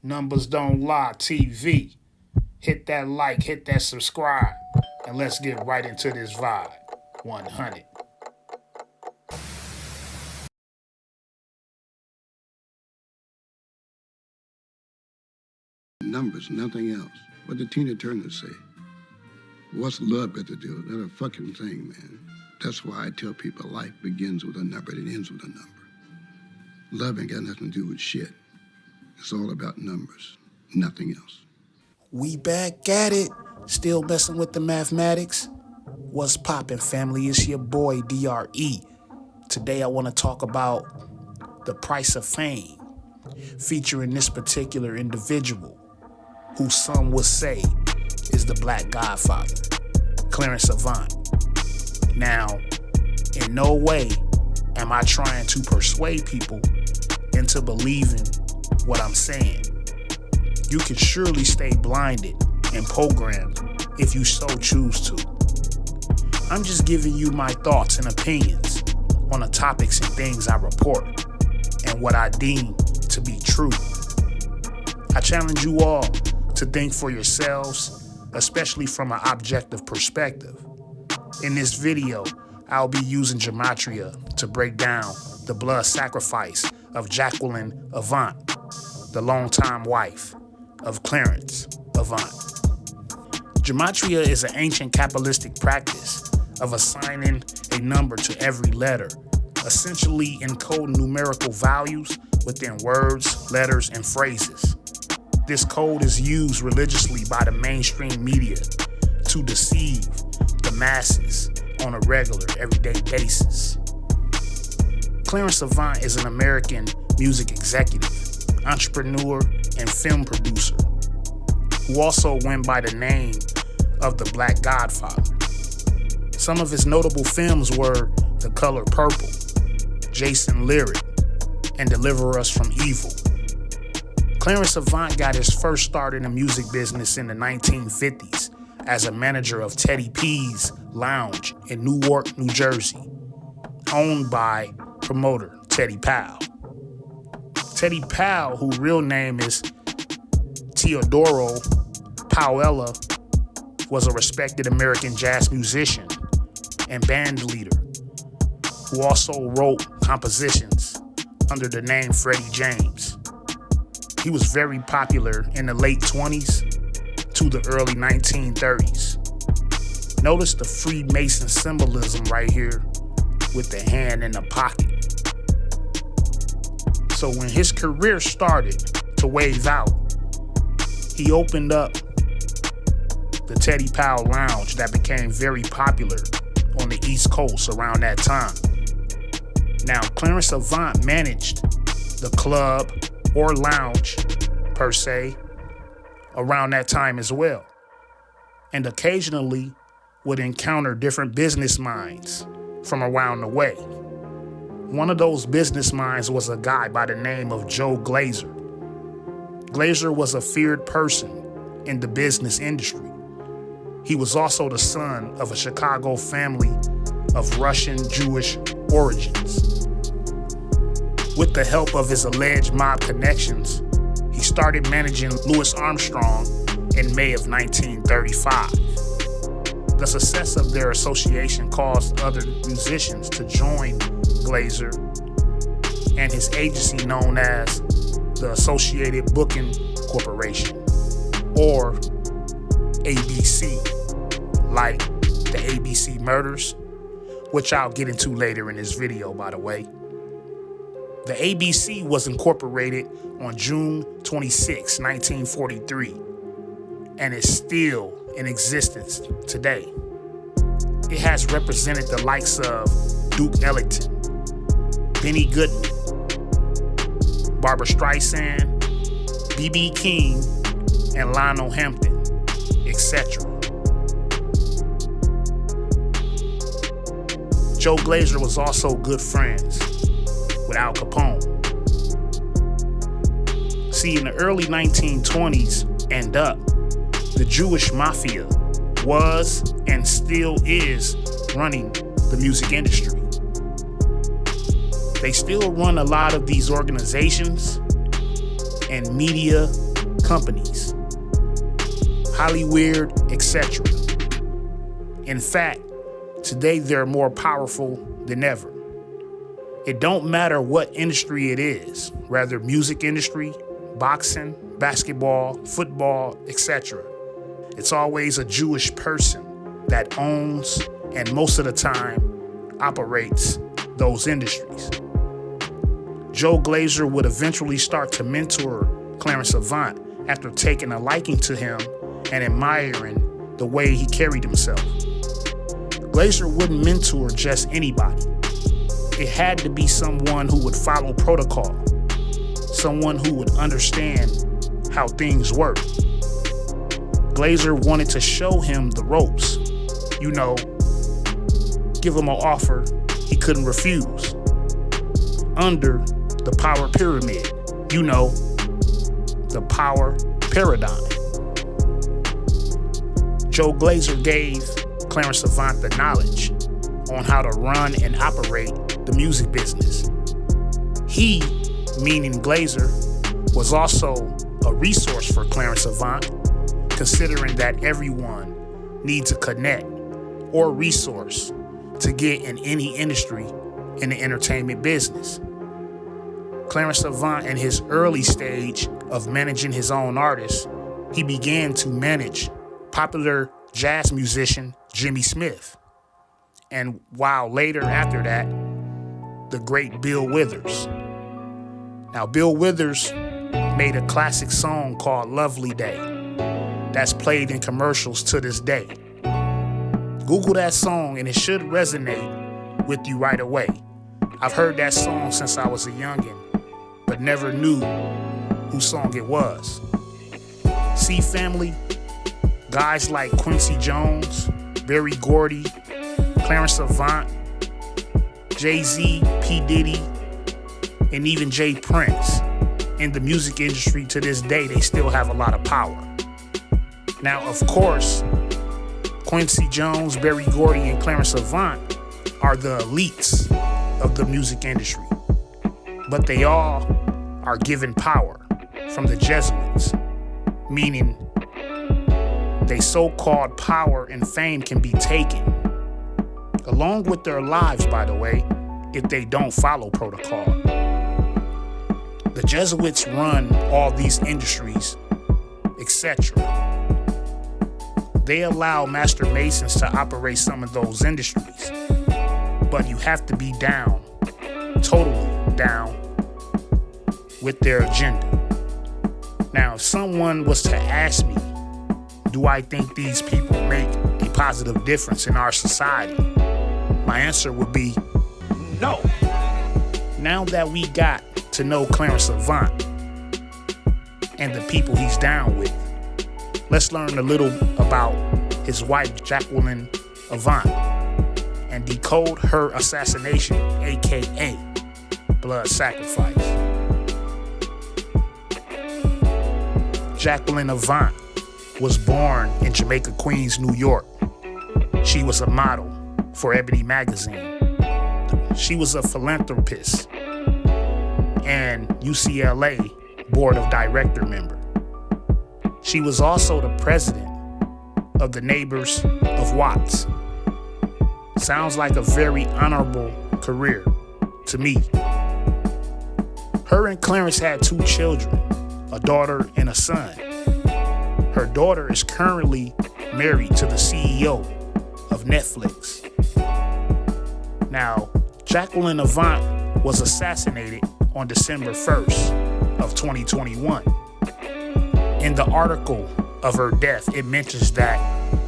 Numbers Don't Lie TV. Hit that like, hit that subscribe, and let's get right into this vibe. 100. Numbers, nothing else. What did Tina Turner say? What's love got to do with it? That's a fucking thing, man. That's why I tell people life begins with a number and it ends with a number. Love ain't got nothing to do with shit. It's all about numbers, nothing else. We back at it. Still messing with the mathematics? What's poppin', family? It's your boy, DRE. Today I want to talk about the price of fame, featuring this particular individual, who some would say is the Black Godfather, Clarence Avant. Now, in no way am I trying to persuade people into believing what I'm saying. You can surely stay blinded and programmed if you so choose to. I'm just giving you my thoughts and opinions on the topics and things I report and what I deem to be true. I challenge you all to think for yourselves, especially from an objective perspective. In this video, I'll be using gematria to break down the blood sacrifice of Jacqueline Avant, the longtime wife of Clarence Avant. Gematria is an ancient Kabbalistic practice of assigning a number to every letter, essentially encoding numerical values within words, letters, and phrases. This code is used religiously by the mainstream media to deceive the masses on a regular, everyday basis. Clarence Avant is an American music executive, entrepreneur, and film producer who also went by the name of the Black Godfather. Some of his notable films were The Color Purple, Jason Lyric, and Deliver Us from Evil. Clarence Avant got his first start in the music business in the 1950s as a manager of Teddy P's Lounge in Newark, New Jersey, owned by promoter Teddy Powell. Teddy Powell, whose real name is Teodoro Powella, was a respected American jazz musician and band leader who also wrote compositions under the name Freddie James. He was very popular in the late 20s to the early 1930s. Notice the Freemason symbolism right here with the hand in the pocket. So when his career started to wave out, he opened up the Teddy Powell Lounge that became very popular on the East Coast around that time. Now, Clarence Avant managed the club or lounge, per se, around that time as well, and occasionally would encounter different business minds from around the way. One of those business minds was a guy by the name of Joe Glazer. Glazer was a feared person in the business industry. He was also the son of a Chicago family of Russian Jewish origins. With the help of his alleged mob connections, he started managing Louis Armstrong in May of 1935. The success of their association caused other musicians to join Glazer and his agency known as the Associated Booking Corporation, or ABC, like the ABC murders, which I'll get into later in this video, by the way. The ABC was incorporated on June 26, 1943, and is still in existence today. It has represented the likes of Duke Ellington, Benny Goodman, Barbra Streisand, B.B. King, and Lionel Hampton, etc. Joe Glazer was also good friends with Al Capone. See, in the early 1920s and up, the Jewish mafia was and still is running the music industry. They still run a lot of these organizations and media companies, Hollywood, etc. In fact, today they're more powerful than ever. It don't matter what industry it is, whether music industry, boxing, basketball, football, etc. It's always a Jewish person that owns and most of the time operates those industries. Joe Glazer would eventually start to mentor Clarence Avant after taking a liking to him and admiring the way he carried himself. Glazer wouldn't mentor just anybody. It had to be someone who would follow protocol, someone who would understand how things work. Glazer wanted to show him the ropes, give him an offer he couldn't refuse. Under the power pyramid, the power paradigm. Joe Glazer gave Clarence Avant the knowledge on how to run and operate the music business. He, meaning Glazer, was also a resource for Clarence Avant, considering that everyone needs a connect or resource to get in any industry in the entertainment business. Clarence Avant, in his early stage of managing his own artists, he began to manage popular jazz musician Jimmy Smith. And while later after that, the great Bill Withers. Now, Bill Withers made a classic song called Lovely Day that's played in commercials to this day. Google that song and it should resonate with you right away. I've heard that song since I was a youngin', but never knew whose song it was. See, family, guys like Quincy Jones, Berry Gordy, Clarence Avant, Jay-Z, P. Diddy, and even Jay Prince. In the music industry to this day, they still have a lot of power. Now, of course, Quincy Jones, Berry Gordy, and Clarence Avant are the elites of the music industry. But they all are given power from the Jesuits, meaning their so-called power and fame can be taken, along with their lives, by the way, if they don't follow protocol. The Jesuits run all these industries, etc. They allow master masons to operate some of those industries, but you have to be down, totally down with their agenda. Now, if someone was to ask me, do I think these people make a positive difference in our society? My answer would be no. Now that we got to know Clarence Avant and the people he's down with, let's learn a little about his wife, Jacqueline Avant, and decode her assassination, aka blood sacrifice. Jacqueline Avant was born in Jamaica, Queens, New York. She was a model for F.A.M.E magazine. She was a philanthropist and UCLA Board of Director member. She was also the president of the Neighbors of Watts. Sounds like a very honorable career to me. Her and Clarence had 2 children, a daughter and a son. Her daughter is currently married to the CEO of Netflix. Now, Jacqueline Avant was assassinated on December 1st of 2021. In the article of her death, it mentions that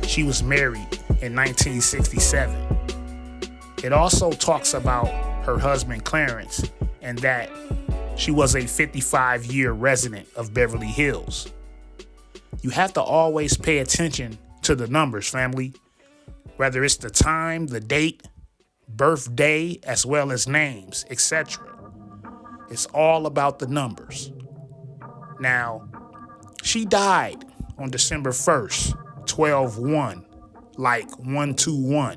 she was married in 1967. It also talks about her husband Clarence and that she was a 55-year resident of Beverly Hills. You have to always pay attention to the numbers, family. Whether it's the time, the date, birthday, as well as names, etc. It's all about the numbers. Now, she died on December 1st, 12/1, like 121.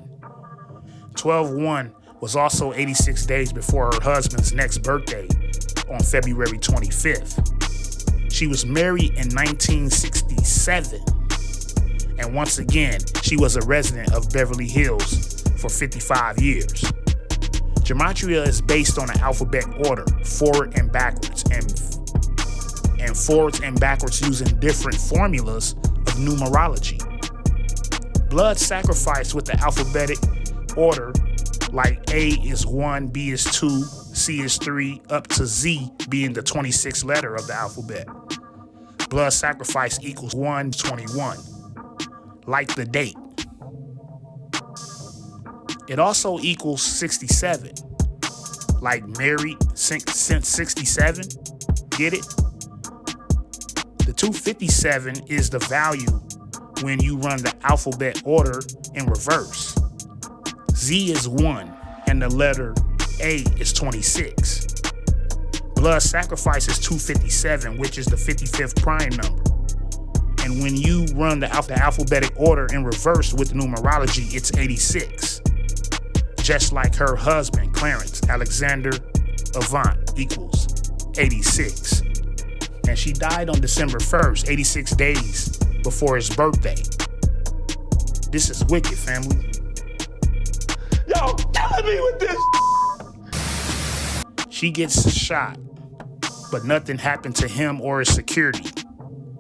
12/1 was also 86 days before her husband's next birthday on February 25th. She was married in 1967. And once again, she was a resident of Beverly Hills for 55 years. Gematria is based on an alphabet order, forward and backwards, and forwards and backwards using different formulas of numerology. Blood sacrifice with the alphabetic order, like A is 1, B is 2, C is 3, up to Z being the 26th letter of the alphabet. Blood sacrifice equals 121, like the date. It also equals 67, like married since 67. Get it? The 257 is the value when you run the alphabet order in reverse. Z is 1 and the letter A is 26. Blood sacrifice is 257, which is the 55th prime number. And when you run the alphabetic order in reverse with numerology, it's 86. Just like her husband, Clarence Alexander Avant, equals 86. And she died on December 1st, 86 days before his birthday. This is wicked, family. Y'all killing me with this. She gets shot, but nothing happened to him or his security,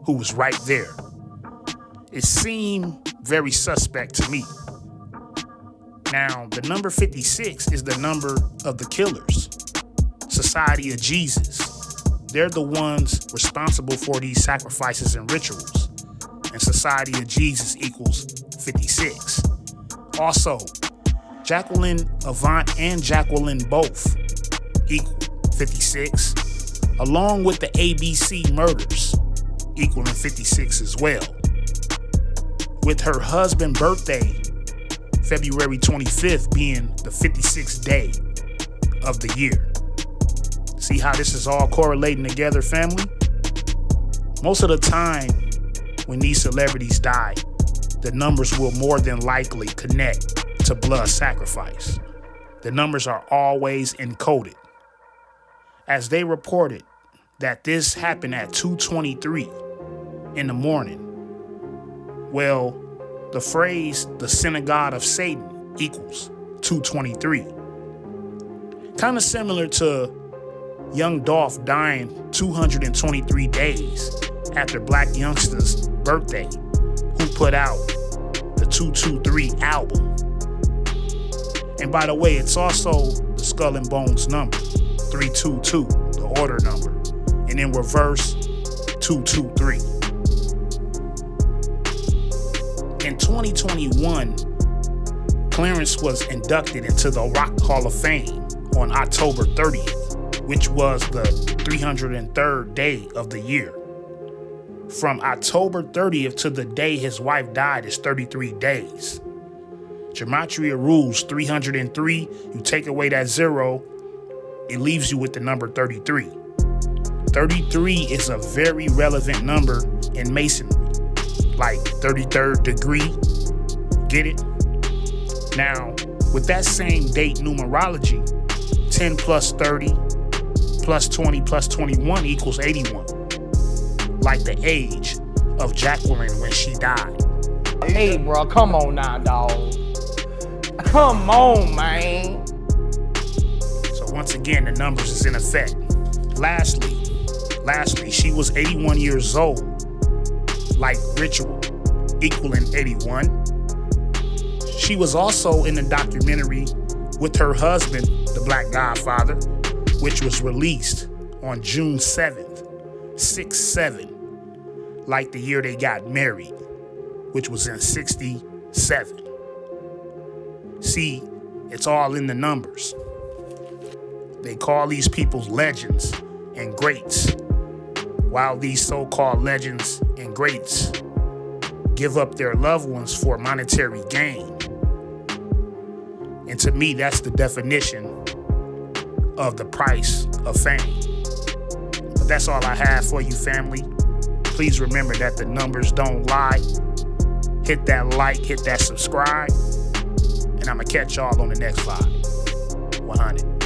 who was right there. It seemed very suspect to me. Now, the number 56 is the number of the killers, Society of Jesus. They're the ones responsible for these sacrifices and rituals, and Society of Jesus equals 56. Also, Jacqueline Avant and Jacqueline both equal 56, along with the ABC murders equaling 56 as well. With her husband's birthday, February 25th, being the 56th day of the year. See how this is all correlating together, family? Most of the time, when these celebrities die, the numbers will more than likely connect to blood sacrifice. The numbers are always encoded. As they reported that this happened at 2:23 in the morning. Well, the phrase, the synagogue of Satan, equals 223. Kind of similar to young Dolph dying 223 days after Black Youngster's birthday, who put out the 223 album. And by the way, it's also the Skull and Bones number, 322, the order number, and in reverse, 223. In 2021, Clarence was inducted into the Rock Hall of Fame on October 30th, which was the 303rd day of the year. From October 30th to the day his wife died is 33 days. Gematria rules 303, you take away that 0, it leaves you with the number 33. 33 is a very relevant number in Masonry, like 33rd degree, get it? Now, with that same date numerology, 10 plus 30 plus 20 plus 21 equals 81, like the age of Jacqueline when she died. Hey, bro, come on now, dog. Come on, man. So once again, the numbers is in effect. Lastly, she was 81 years old, like Ritual, equaling 81. She was also in the documentary with her husband, the Black Godfather, which was released on June 7th, 6/7, like the year they got married, which was in 67. See, it's all in the numbers. They call these people legends and greats, while these so-called legends and greats give up their loved ones for monetary gain. And to me, that's the definition of the price of fame. But that's all I have for you, family. Please remember that the numbers don't lie. Hit that like, hit that subscribe, and I'm gonna catch y'all on the next vibe. 100.